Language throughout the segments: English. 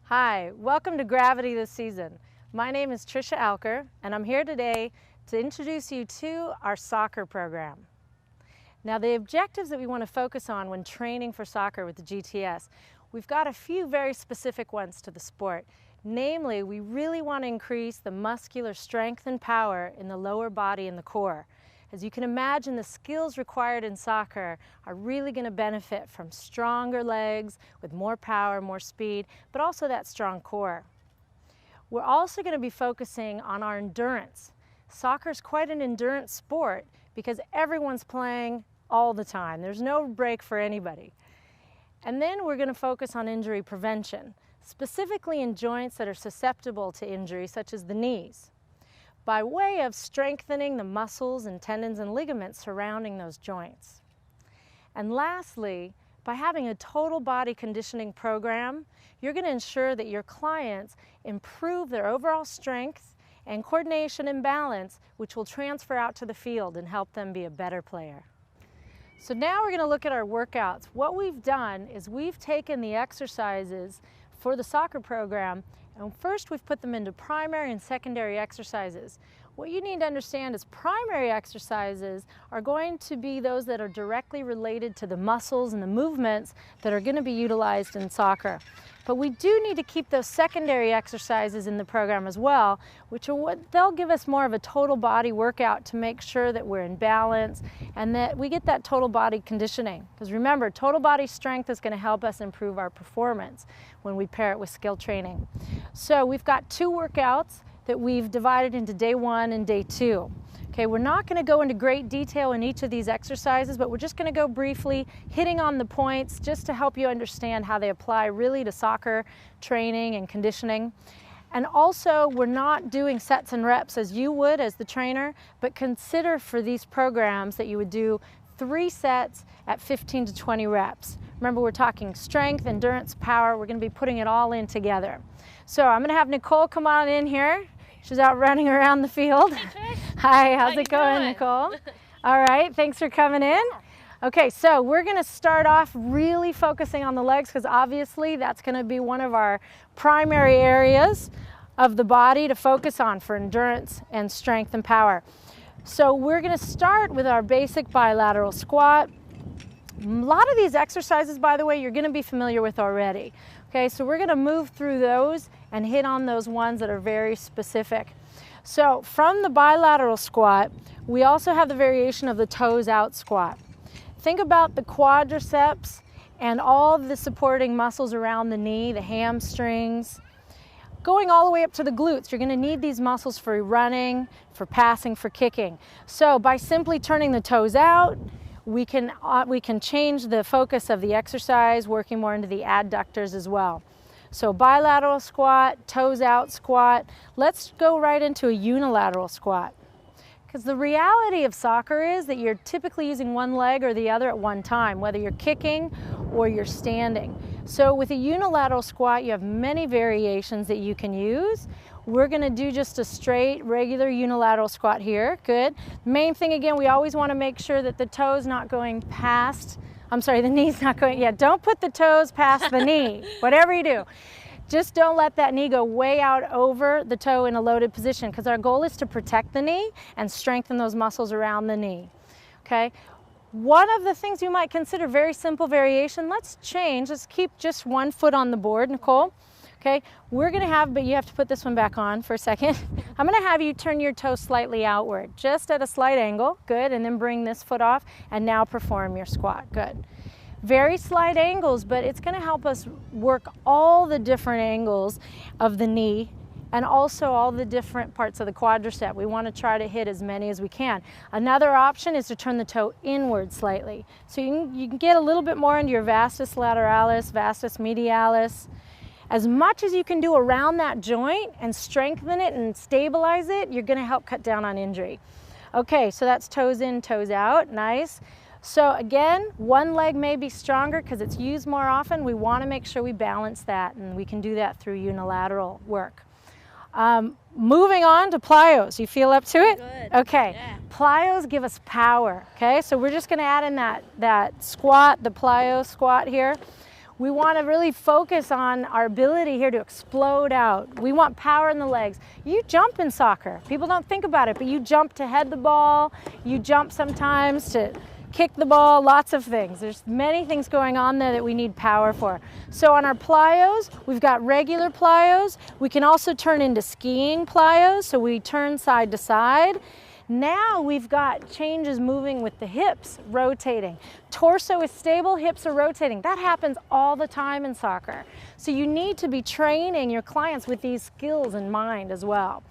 Hi, welcome to Gravity this season. My name is Trisha Alker, and I'm here today to introduce you to our soccer program. Now, the objectives that we want to focus on when training for soccer with the GTS, we've got a few very specific ones to the sport. Namely, we really want to increase the muscular strength and power in the lower body and the core. As you can imagine, the skills required in soccer are really going to benefit from stronger legs with more power, more speed, but also that strong core. We're also going to be focusing on our endurance. Soccer is quite an endurance sport because everyone's playing all the time. There's no break for anybody. And then we're going to focus on injury prevention, specifically in joints that are susceptible to injury, such as the knees, by way of strengthening the muscles and tendons and ligaments surrounding those joints. And lastly, by having a total body conditioning program, you're going to ensure that your clients improve their overall strength and coordination and balance, which will transfer out to the field and help them be a better player. So now we're going to look at our workouts. What we've done is we've taken the exercises for the soccer program, and first we've put them into primary and secondary exercises. What you need to understand is primary exercises are going to be those that are directly related to the muscles and the movements that are going to be utilized in soccer. But we do need to keep those secondary exercises in the program as well, which are what they'll give us more of a total body workout to make sure that we're in balance and that we get that total body conditioning. Because remember, total body strength is going to help us improve our performance when we pair it with skill training. So we've got two workouts that we've divided into day one and day two. Okay, we're not going to go into great detail in each of these exercises, but we're just going to go briefly hitting on the points just to help you understand how they apply really to soccer training and conditioning. And also, we're not doing sets and reps as you would as the trainer, but consider for these programs that you would do 3 sets at 15 to 20 reps. Remember, we're talking strength, endurance, power. We're going to be putting it all in together. So I'm going to have Nicole come on in here. She's out running around the field. Hey, Trish. Hi, how's How it going, doing? Nicole? All right, thanks for coming in. Okay, so we're going to start off really focusing on the legs because obviously that's going to be one of our primary areas of the body to focus on for endurance and strength and power. So we're going to start with our basic bilateral squat. A lot of these exercises, by the way, you're going to be familiar with already. Okay, so we're going to move through those and hit on those ones that are very specific. So from the bilateral squat, we also have the variation of the toes out squat. Think about the quadriceps and all of the supporting muscles around the knee, the hamstrings, going all the way up to the glutes. You're going to need these muscles for running, for passing, for kicking. So by simply turning the toes out, we can change the focus of the exercise, working more into the adductors as well. So bilateral squat, toes out squat. Let's go right into a unilateral squat. Because the reality of soccer is that you're typically using one leg or the other at one time, whether you're kicking or you're standing. So with a unilateral squat, you have many variations that you can use. We're going to do just a straight, regular unilateral squat here. Good. Main thing, again, we always want to make sure that the toe's not going past, the knee's not going, don't put the toes past the knee, whatever you do. Just don't let that knee go way out over the toe in a loaded position because our goal is to protect the knee and strengthen those muscles around the knee. Okay. One of the things you might consider very simple variation, let's keep just one foot on the board, Nicole. Okay, we're going to have, but you have to put this one back on for a second. I'm going to have you turn your toe slightly outward, just at a slight angle. Good, and then bring this foot off, and now perform your squat. Good. Very slight angles, but it's going to help us work all the different angles of the knee and also all the different parts of the quadricep. We want to try to hit as many as we can. Another option is to turn the toe inward slightly. So you can get a little bit more into your vastus lateralis, vastus medialis. As much as you can do around that joint and strengthen it and stabilize it, you're going to help cut down on injury. Okay, so that's toes in, toes out. Nice. So again, one leg may be stronger because it's used more often. We want to make sure we balance that, and we can do that through unilateral work. Moving on to plyos. You feel up to it? Good. Okay. Yeah. Plyos give us power. Okay, so we're just going to add in that squat, the plyo squat here. We want to really focus on our ability here to explode out. We want power in the legs. You jump in soccer. People don't think about it, but you jump to head the ball. You jump sometimes to kick the ball, lots of things. There's many things going on there that we need power for. So on our plyos, we've got regular plyos. We can also turn into skiing plyos, so we turn side to side. Now we've got changes moving with the hips, rotating. Torso is stable, hips are rotating. That happens all the time in soccer. So you need to be training your clients with these skills in mind as well.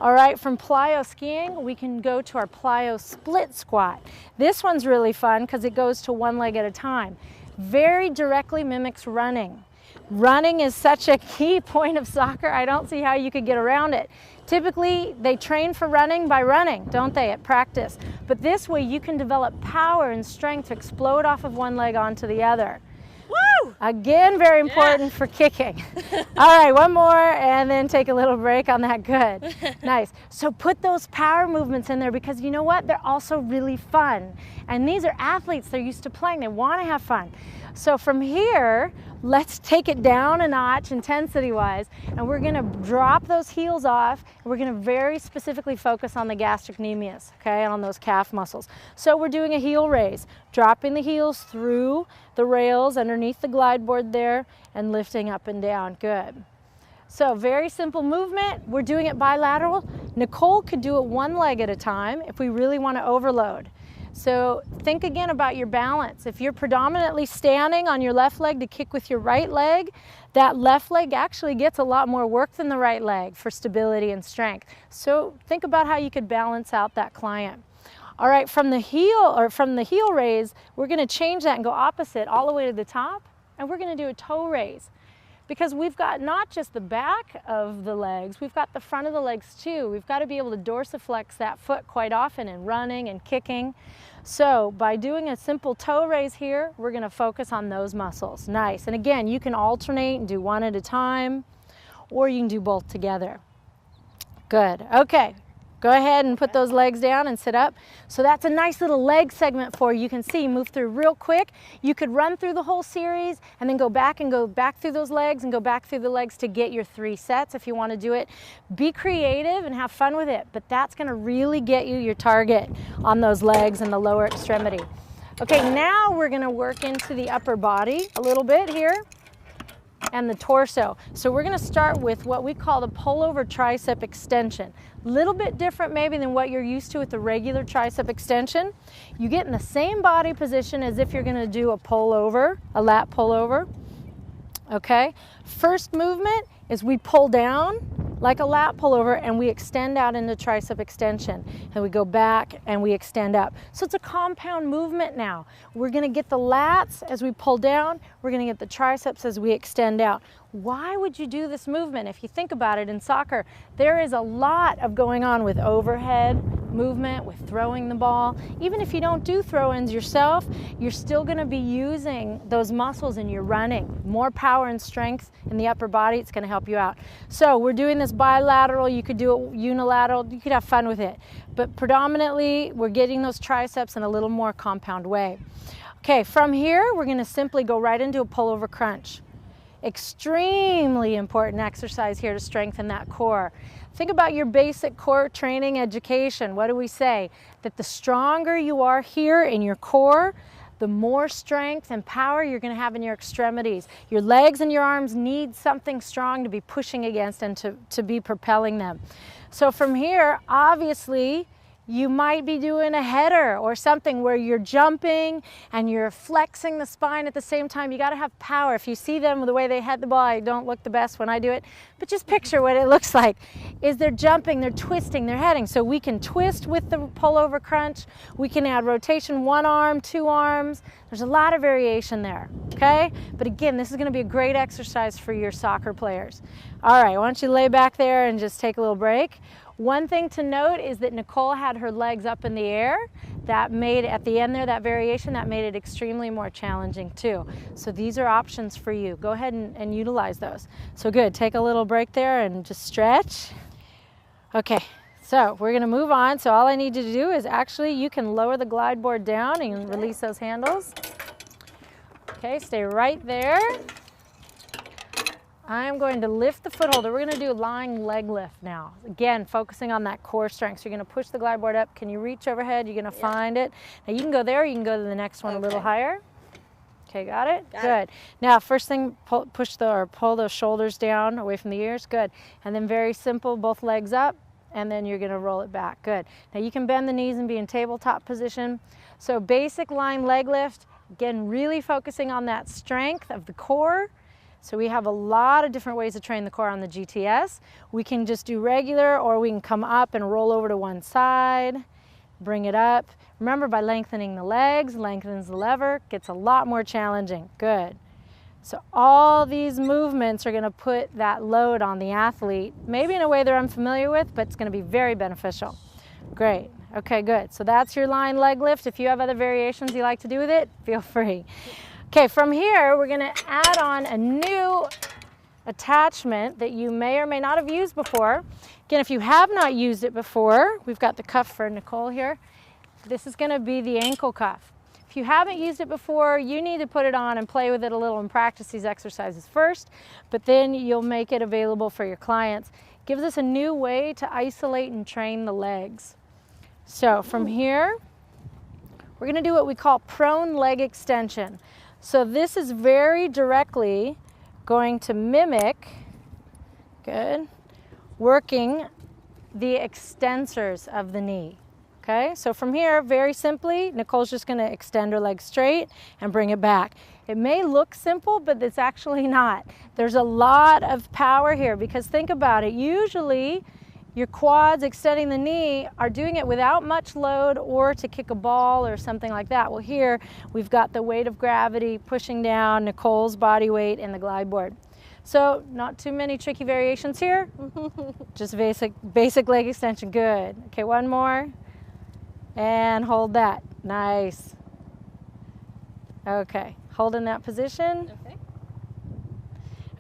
All right, from plyo skiing, we can go to our plyo split squat. This one's really fun because it goes to one leg at a time. Very directly mimics running. Running is such a key point of soccer. I don't see how you could get around it. Typically, they train for running by running, don't they, at practice? But this way, you can develop power and strength to explode off of one leg onto the other. Woo! Again, very important for kicking. All right, one more and then take a little break on that. Good. Nice. So put those power movements in there because you know what? They're also really fun. And these are athletes. They're used to playing. They want to have fun. So from here, let's take it down a notch intensity-wise, and we're going to drop those heels off. And we're going to very specifically focus on the gastrocnemius, okay, on those calf muscles. So we're doing a heel raise, dropping the heels through the rails underneath the glide board there and lifting up and down. Good. So very simple movement. We're doing it bilateral. Nicole could do it one leg at a time if we really want to overload. So think again about your balance. If you're predominantly standing on your left leg to kick with your right leg, that left leg actually gets a lot more work than the right leg for stability and strength. So think about how you could balance out that client. All right, from the heel raise, we're going to change that and go opposite all the way to the top, and we're going to do a toe raise. Because we've got not just the back of the legs, we've got the front of the legs too. We've got to be able to dorsiflex that foot quite often in running and kicking. So by doing a simple toe raise here, we're going to focus on those muscles. Nice. And again, you can alternate and do one at a time, or you can do both together. Good. Okay. Go ahead and put those legs down and sit up. So that's a nice little leg segment for you. You can see, move through real quick. You could run through the whole series and then go back through those legs and go back through the legs to get your 3 sets if you want to do it. Be creative and have fun with it, but that's going to really get you your target on those legs and the lower extremity. Okay, now we're going to work into the upper body a little bit here and the torso. So we're going to start with what we call the pullover tricep extension. A little bit different maybe than what you're used to with the regular tricep extension. You get in the same body position as if you're going to do a pullover, a lat pullover. Okay, first movement is we pull down like a lat pullover and we extend out into tricep extension, and we go back and we extend up. So it's a compound movement now. We're going to get the lats as we pull down, we're going to get the triceps as we extend out. Why would you do this movement? If you think about it, in soccer, there is a lot of going on with overhead movement, with throwing the ball. Even if you don't do throw-ins yourself, you're still going to be using those muscles in your running. More power and strength in the upper body, it's going to help you out. So we're doing this bilateral, you could do it unilateral, you could have fun with it. But predominantly, we're getting those triceps in a little more compound way. Okay, from here, we're going to simply go right into a pullover crunch. Extremely important exercise here to strengthen that core. Think about your basic core training education. What do we say? That the stronger you are here in your core, the more strength and power you're going to have in your extremities. Your legs and your arms need something strong to be pushing against and to be propelling them. So from here, obviously, you might be doing a header or something where you're jumping and you're flexing the spine at the same time. You got to have power. If you see them the way they head the ball, I don't look the best when I do it, but just picture what it looks like. Is they're jumping, they're twisting, they're heading. So we can twist with the pullover crunch. We can add rotation, 1 arm, 2 arms. There's a lot of variation there, okay? But again, this is going to be a great exercise for your soccer players. All right, why don't you lay back there and just take a little break. One thing to note is that Nicole had her legs up in the air. That made, at the end there, that variation, that made it extremely more challenging too. So these are options for you. Go ahead and utilize those. So good, take a little break there and just stretch. Okay, so we're gonna move on. So all I need you to do is actually, you can lower the glide board down and release those handles. Okay, stay right there. I'm going to lift the foot holder. We're going to do a lying leg lift now. Again, focusing on that core strength. So you're going to push the glide board up. Can you reach overhead? You're going to find it. Now you can go there, or you can go to the next one a little higher. Okay, got it? Good. Now, first thing, pull the shoulders down away from the ears. Good. And then very simple, both legs up, and then you're going to roll it back. Good. Now you can bend the knees and be in tabletop position. So basic lying leg lift. Again, really focusing on that strength of the core. So we have a lot of different ways to train the core on the GTS. We can just do regular, or we can come up and roll over to one side, bring it up. Remember, by lengthening the legs, lengthens the lever, gets a lot more challenging. Good. So all these movements are going to put that load on the athlete, maybe in a way they're unfamiliar with, but it's going to be very beneficial. Great. Okay, good. So that's your lying leg lift. If you have other variations you like to do with it, feel free. Okay, from here, we're going to add on a new attachment that you may or may not have used before. Again, if you have not used it before, we've got the cuff for Nicole here. This is going to be the ankle cuff. If you haven't used it before, you need to put it on and play with it a little and practice these exercises first, but then you'll make it available for your clients. It gives us a new way to isolate and train the legs. So from here, we're going to do what we call prone leg extension. So this is very directly going to mimic, good, working the extensors of the knee. Okay, so from here, very simply, Nicole's just going to extend her leg straight and bring it back. It may look simple, but it's actually not. There's a lot of power here, because think about it. Usually, your quads extending the knee are doing it without much load or to kick a ball or something like that. Well, here we've got the weight of gravity pushing down Nicole's body weight in the glide board. So not too many tricky variations here. Just basic leg extension. Good. Okay, one more. And hold that. Nice. Okay, hold in that position. Okay.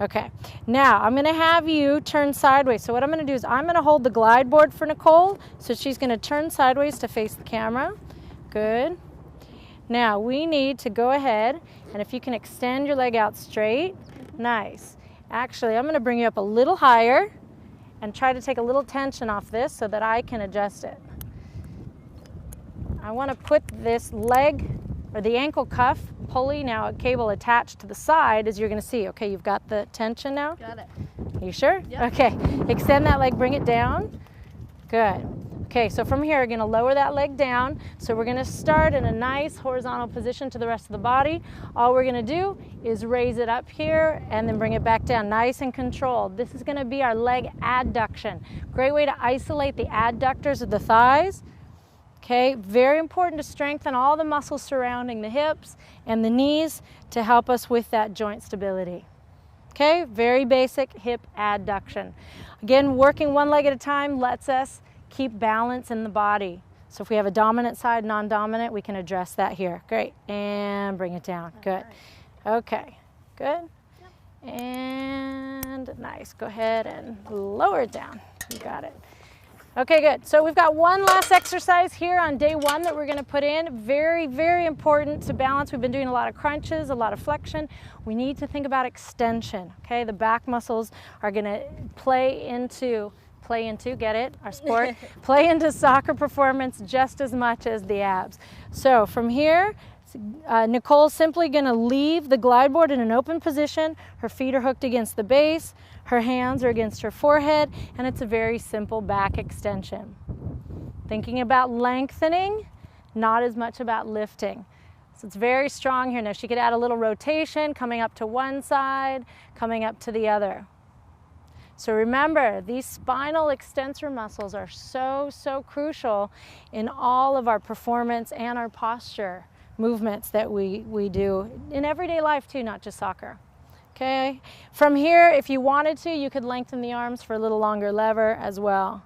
Okay, now I'm going to have you turn sideways. So what I'm going to do is I'm going to hold the glide board for Nicole. So she's going to turn sideways to face the camera. Good. Now we need to go ahead, and if you can extend your leg out straight. Nice. Actually, I'm going to bring you up a little higher and try to take a little tension off this so that I can adjust it. I want to put this leg, or the ankle cuff pulley, now a cable attached to the side, as you're going to see. Okay, you've got the tension now? Got it. You sure? Yep. Okay, extend that leg, bring it down. Good. Okay, so from here, we're going to lower that leg down. So we're going to start in a nice horizontal position to the rest of the body. All we're going to do is raise it up here and then bring it back down, nice and controlled. This is going to be our leg adduction. Great way to isolate the adductors of the thighs. Okay, very important to strengthen all the muscles surrounding the hips and the knees to help us with that joint stability. Okay, very basic hip adduction. Again, working one leg at a time lets us keep balance in the body. So if we have a dominant side, non-dominant, we can address that here. Great, and bring it down. Good. Okay, good. And nice. Go ahead and lower it down. You got it. Okay, good. So we've got one last exercise here on day one that we're going to put in. Very, very important to balance. We've been doing a lot of crunches, a lot of flexion. We need to think about extension. Okay, the back muscles are going to play into, get it, our sport, play into soccer performance just as much as the abs. So from here, Nicole's simply going to leave the glide board in an open position. Her feet are hooked against the base. Her hands are against her forehead, and it's a very simple back extension. Thinking about lengthening, not as much about lifting. So it's very strong here. Now she could add a little rotation, coming up to one side, coming up to the other. So remember, these spinal extensor muscles are so, so crucial in all of our performance and our posture movements that we do in everyday life too, not just soccer. Okay, from here, if you wanted to, you could lengthen the arms for a little longer lever as well.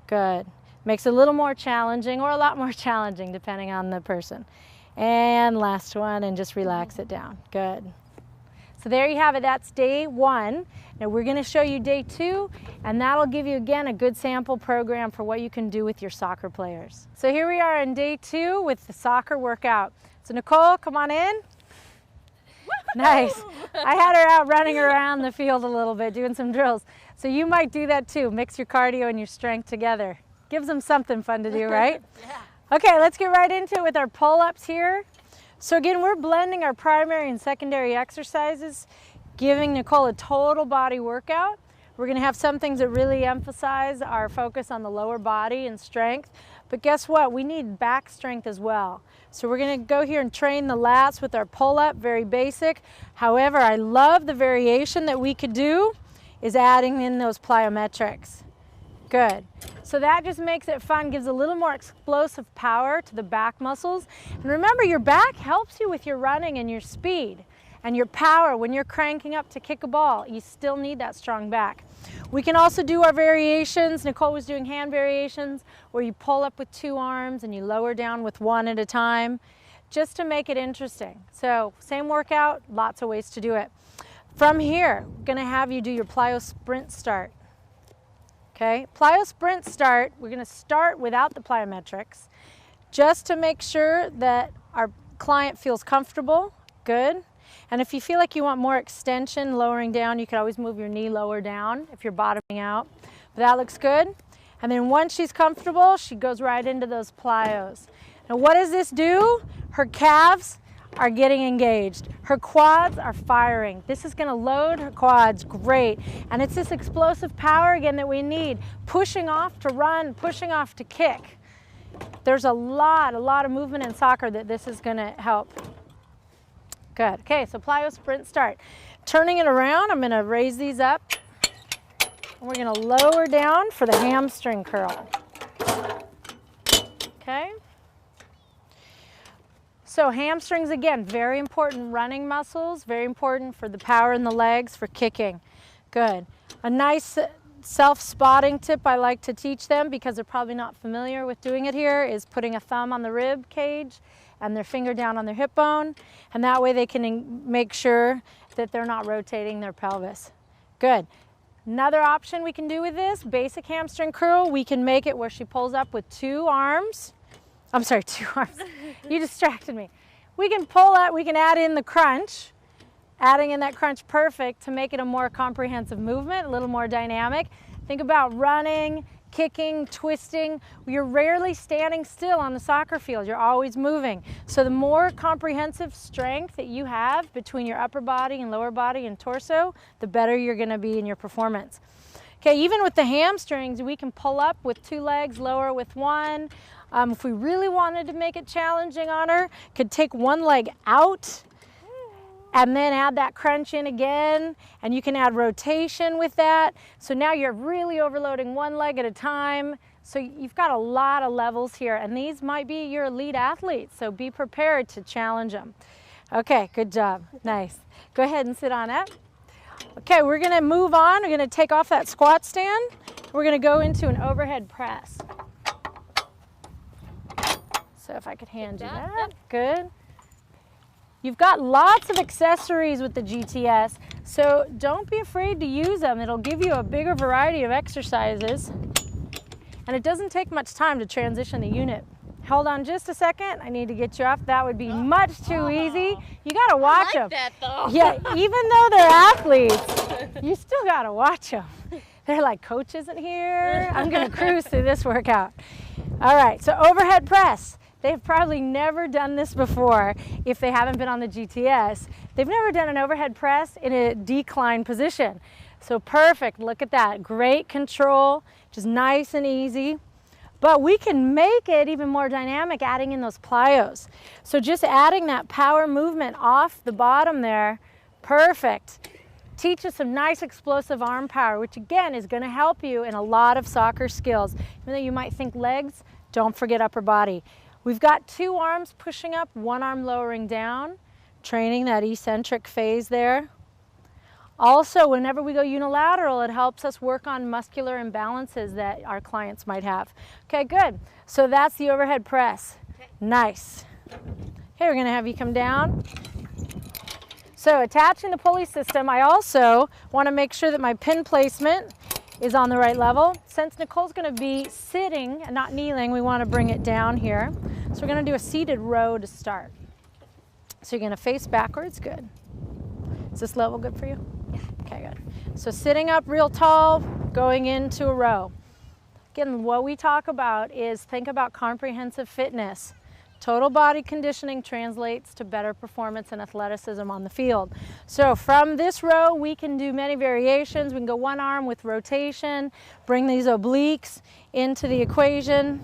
Good. Makes it a little more challenging, or a lot more challenging depending on the person. And last one, and just relax it down. Good. So there you have it. That's day one. Now we're going to show you day two, and that'll give you again a good sample program for what you can do with your soccer players. So here we are on day two with the soccer workout. So Nicole, come on in. Nice. I had her out running around the field a little bit, doing some drills. So you might do that too. Mix your cardio and your strength together. Gives them something fun to do, right? Yeah. Okay, let's get right into it with our pull-ups here. So again, we're blending our primary and secondary exercises, giving Nicole a total body workout. We're gonna have some things that really emphasize our focus on the lower body and strength. But guess what? We need back strength as well. So we're gonna go here and train the lats with our pull-up, very basic. However, I love the variation that we could do is adding in those plyometrics. Good. So that just makes it fun, gives a little more explosive power to the back muscles. And remember, your back helps you with your running and your speed and your power. When you're cranking up to kick a ball, you still need that strong back. We can also do our variations. Nicole was doing hand variations where you pull up with 2 arms and you lower down with 1 at a time, just to make it interesting. So same workout, lots of ways to do it. From here, I'm gonna have you do your plyo sprint start. Okay, plyo sprint start, we're gonna start without the plyometrics, just to make sure that our client feels comfortable. Good. And if you feel like you want more extension, lowering down, you can always move your knee lower down if you're bottoming out. But that looks good. And then once she's comfortable, she goes right into those plyos. Now what does this do? Her calves are getting engaged. Her quads are firing. This is gonna load her quads, great. And it's this explosive power again that we need. Pushing off to run, pushing off to kick. There's a lot of movement in soccer that this is gonna help. Good, okay, so plyo sprint start. Turning it around, I'm gonna raise these up. And we're gonna lower down for the hamstring curl. Okay. So hamstrings, again, very important running muscles, very important for the power in the legs, for kicking. Good. A nice self-spotting tip I like to teach them, because they're probably not familiar with doing it here, is putting a thumb on the rib cage and their finger down on their hip bone, and that way they can make sure that they're not rotating their pelvis. Good. Another option we can do with this, basic hamstring curl, we can make it where she pulls up with 2 arms. I'm sorry, 2 arms. You distracted me. We can pull out, we can add in the crunch, adding in that crunch perfect to make it a more comprehensive movement, a little more dynamic. Think about running, kicking, twisting. You're rarely standing still on the soccer field. You're always moving. So the more comprehensive strength that you have between your upper body and lower body and torso, the better you're gonna be in your performance. Okay, even with the hamstrings, we can pull up with 2 legs, lower with 1. If we really wanted to make it challenging on her, could take 1 leg out and then add that crunch in again, and you can add rotation with that. So now you're really overloading 1 leg at a time. So you've got a lot of levels here, and these might be your elite athletes, so be prepared to challenge them. Okay, good job, nice. Go ahead and sit on up. Okay, we're gonna move on. We're gonna take off that squat stand. We're gonna go into an overhead press. So if I could hand you that, good. You've got lots of accessories with the GTS, so don't be afraid to use them. It'll give you a bigger variety of exercises, and it doesn't take much time to transition the unit. Hold on just a second. I need to get you off. That would be much too easy. You gotta watch them. That though. Yeah, even though they're athletes, you still gotta watch them. They're like, coach isn't here. I'm gonna cruise through this workout. All right, so overhead press. They've probably never done this before if they haven't been on the GTS. They've never done an overhead press in a decline position. So perfect, look at that. Great control, just nice and easy. But we can make it even more dynamic adding in those plyos. So just adding that power movement off the bottom there, perfect. Teach us some nice explosive arm power, which again is gonna help you in a lot of soccer skills. Even though you might think legs, don't forget upper body. We've got 2 arms pushing up, 1 arm lowering down, training that eccentric phase there. Also, whenever we go unilateral, it helps us work on muscular imbalances that our clients might have. Okay, good. So that's the overhead press. Nice. Okay, we're gonna have you come down. So attaching the pulley system, I also wanna make sure that my pin placement is on the right level. Since Nicole's gonna be sitting and not kneeling, we wanna bring it down here. So we're gonna do a seated row to start. So you're gonna face backwards, good. Is this level good for you? Yeah. Okay, good. So sitting up real tall, going into a row. Again, what we talk about is think about comprehensive fitness. Total body conditioning translates to better performance and athleticism on the field. So from this row, we can do many variations. We can go one arm with rotation, bring these obliques into the equation.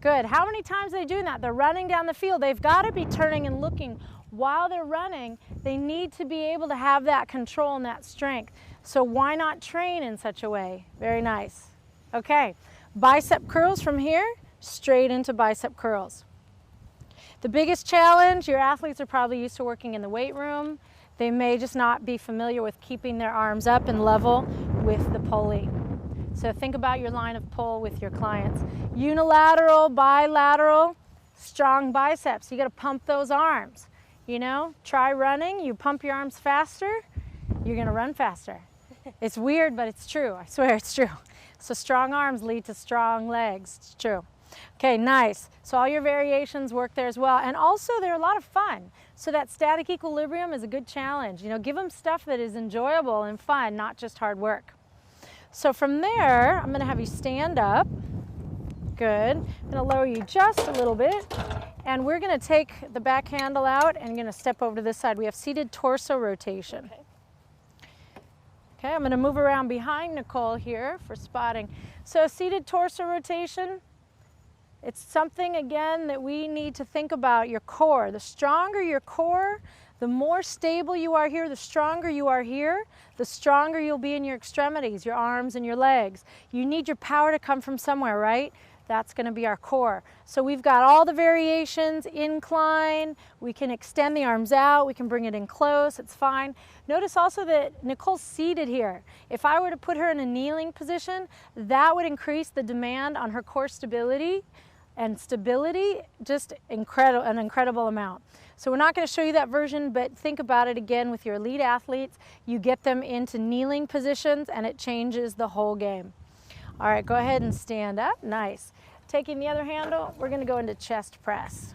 Good. How many times are they doing that? They're running down the field. They've got to be turning and looking. While they're running, they need to be able to have that control and that strength. So why not train in such a way? Very nice. Okay, bicep curls from here, straight into bicep curls. The biggest challenge, your athletes are probably used to working in the weight room. They may just not be familiar with keeping their arms up and level with the pulley. So think about your line of pull with your clients. Unilateral, bilateral, strong biceps. You got to pump those arms. You know, try running, you pump your arms faster, you're going to run faster. It's weird, but it's true. I swear it's true. So strong arms lead to strong legs. It's true. Okay, nice. So all your variations work there as well. And also they're a lot of fun. So that static equilibrium is a good challenge. You know, give them stuff that is enjoyable and fun, not just hard work. So from there, I'm going to have you stand up. Good. I'm going to lower you just a little bit. And we're going to take the back handle out and going to step over to this side. We have seated torso rotation. Okay, I'm going to move around behind Nicole here for spotting. So seated torso rotation, it's something, again, that we need to think about your core. The stronger your core, the more stable you are here, the stronger you are here, the stronger you'll be in your extremities, your arms and your legs. You need your power to come from somewhere, right? That's going to be our core. So we've got all the variations, incline, we can extend the arms out, we can bring it in close, it's fine. Notice also that Nicole's seated here. If I were to put her in a kneeling position, that would increase the demand on her core stability, and stability, just an incredible amount. So we're not going to show you that version, but think about it again with your elite athletes. You get them into kneeling positions and it changes the whole game. All right, go ahead and stand up. Nice. Taking the other handle, we're going to go into chest press.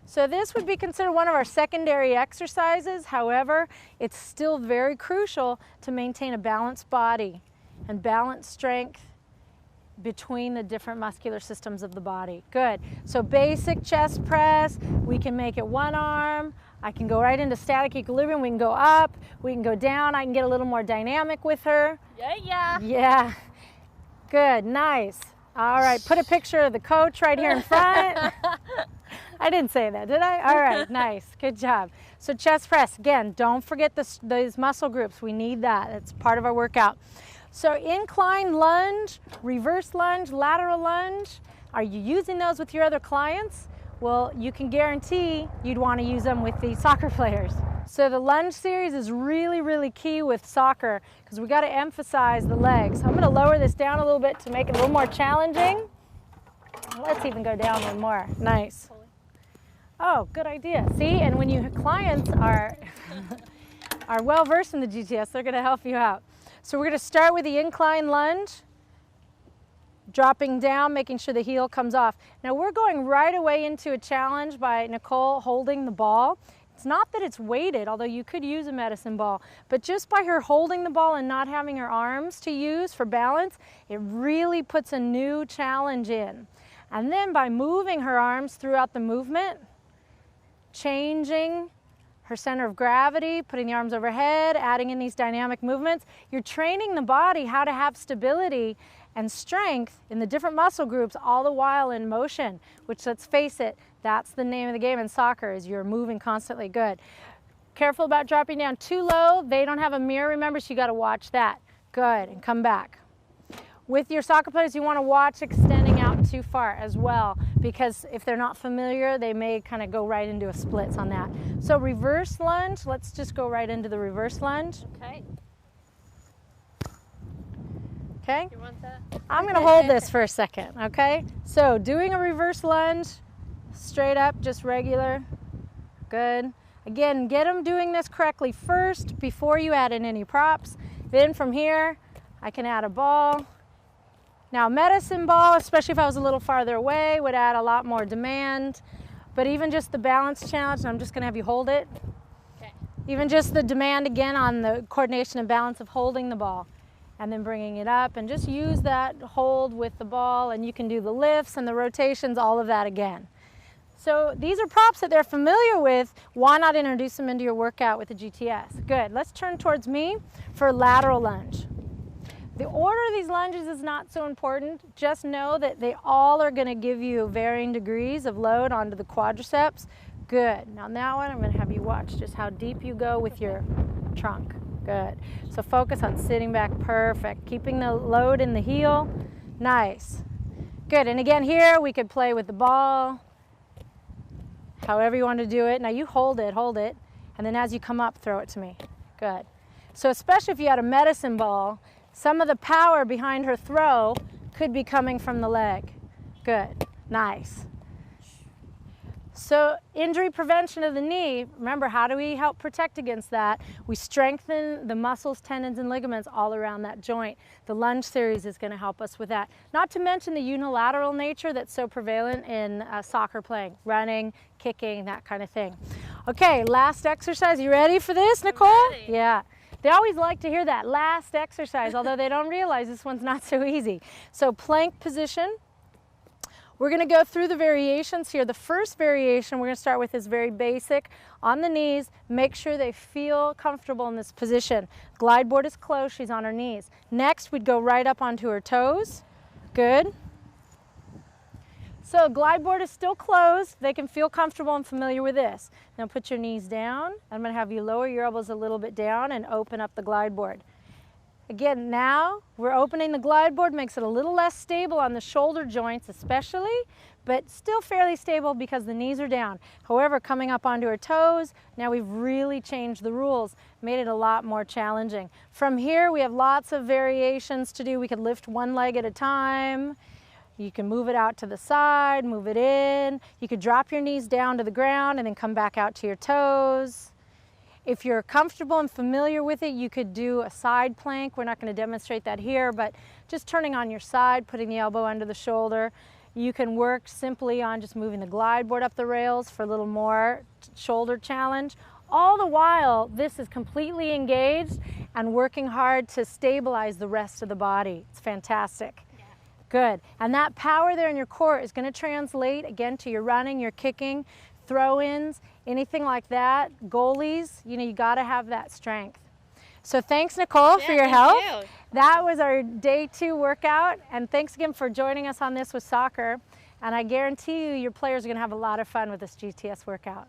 So this would be considered one of our secondary exercises. However, it's still very crucial to maintain a balanced body and balanced strength between the different muscular systems of the body. Good. So basic chest press, we can make it one arm. I can go right into static equilibrium. We can go up, we can go down. I can get a little more dynamic with her. Yeah. Yeah. Good, nice. All right, put a picture of the coach right here in front. I didn't say that, did I? All right, nice, good job. So chest press, again, don't forget those muscle groups. We need that, it's part of our workout. So incline lunge, reverse lunge, lateral lunge. Are you using those with your other clients? Well, you can guarantee you'd want to use them with the soccer players. So the lunge series is really, really key with soccer because we got to emphasize the legs. I'm going to lower this down a little bit to make it a little more challenging. Let's even go down one more. Nice. Oh, good idea. See, and when your clients are well versed in the GTS, they're going to help you out. So we're going to start with the incline lunge, dropping down, making sure the heel comes off. Now we're going right away into a challenge by Nicole holding the ball. It's not that it's weighted, although you could use a medicine ball, but just by her holding the ball and not having her arms to use for balance, it really puts a new challenge in. And then by moving her arms throughout the movement, changing her center of gravity, putting the arms overhead, adding in these dynamic movements, you're training the body how to have stability and strength in the different muscle groups all the while in motion, which, let's face it, that's the name of the game in soccer, is you're moving constantly. Good. Careful about dropping down too low. They don't have a mirror, remember, so you got to watch that. Good, and come back. With your soccer players, you want to watch extending out too far as well, because if they're not familiar, they may kind of go right into a splits on that. So reverse lunge, let's just go right into the reverse lunge. Okay. Okay? You want that? I'm going to hold this for a second, okay? So doing a reverse lunge, straight up, just regular. Good. Again, get them doing this correctly first before you add in any props. Then from here, I can add a ball. Now medicine ball, especially if I was a little farther away, would add a lot more demand. But even just the balance challenge, and I'm just gonna have you hold it. Okay. Even just the demand again on the coordination and balance of holding the ball and then bringing it up, and just use that hold with the ball, and you can do the lifts and the rotations, all of that again. So these are props that they're familiar with. Why not introduce them into your workout with the GTS? Good. Let's turn towards me for lateral lunge. The order of these lunges is not so important. Just know that they all are going to give you varying degrees of load onto the quadriceps. Good. Now that one, I'm going to have you watch just how deep you go with your trunk. Good. So focus on sitting back. Perfect. Keeping the load in the heel. Nice. Good. And again here, we could play with the ball. However you want to do it. Now you hold it, and then as you come up, throw it to me. Good. So especially if you had a medicine ball, some of the power behind her throw could be coming from the leg. Good. Nice. So injury prevention of the knee, remember, how do we help protect against that? We strengthen the muscles, tendons, and ligaments all around that joint. The lunge series is going to help us with that. Not to mention the unilateral nature that's so prevalent in soccer playing, running, kicking, that kind of thing. Okay, last exercise. You ready for this, Nicole? I'm ready. Yeah. They always like to hear that last exercise, although they don't realize this one's not so easy. So plank position. We're going to go through the variations here. The first variation we're going to start with is very basic. On the knees, make sure they feel comfortable in this position. Glide board is closed, she's on her knees. Next, we'd go right up onto her toes. Good. So glide board is still closed. They can feel comfortable and familiar with this. Now put your knees down. I'm going to have you lower your elbows a little bit down and open up the glide board. Again, now we're opening the glide board, makes it a little less stable on the shoulder joints especially, but still fairly stable because the knees are down. However, coming up onto her toes, now we've really changed the rules, made it a lot more challenging. From here, we have lots of variations to do. We could lift one leg at a time. You can move it out to the side, move it in. You could drop your knees down to the ground and then come back out to your toes. If you're comfortable and familiar with it, you could do a side plank. We're not going to demonstrate that here, but just turning on your side, putting the elbow under the shoulder. You can work simply on just moving the glide board up the rails for a little more shoulder challenge. All the while, this is completely engaged and working hard to stabilize the rest of the body. It's fantastic. Yeah. Good. And that power there in your core is going to translate again to your running, your kicking, throw-ins, anything like that, goalies, you got to have that strength. So thanks, Nicole, for your help. You. That was our day 2 workout, and thanks again for joining us on this with soccer. And I guarantee you, your players are going to have a lot of fun with this GTS workout.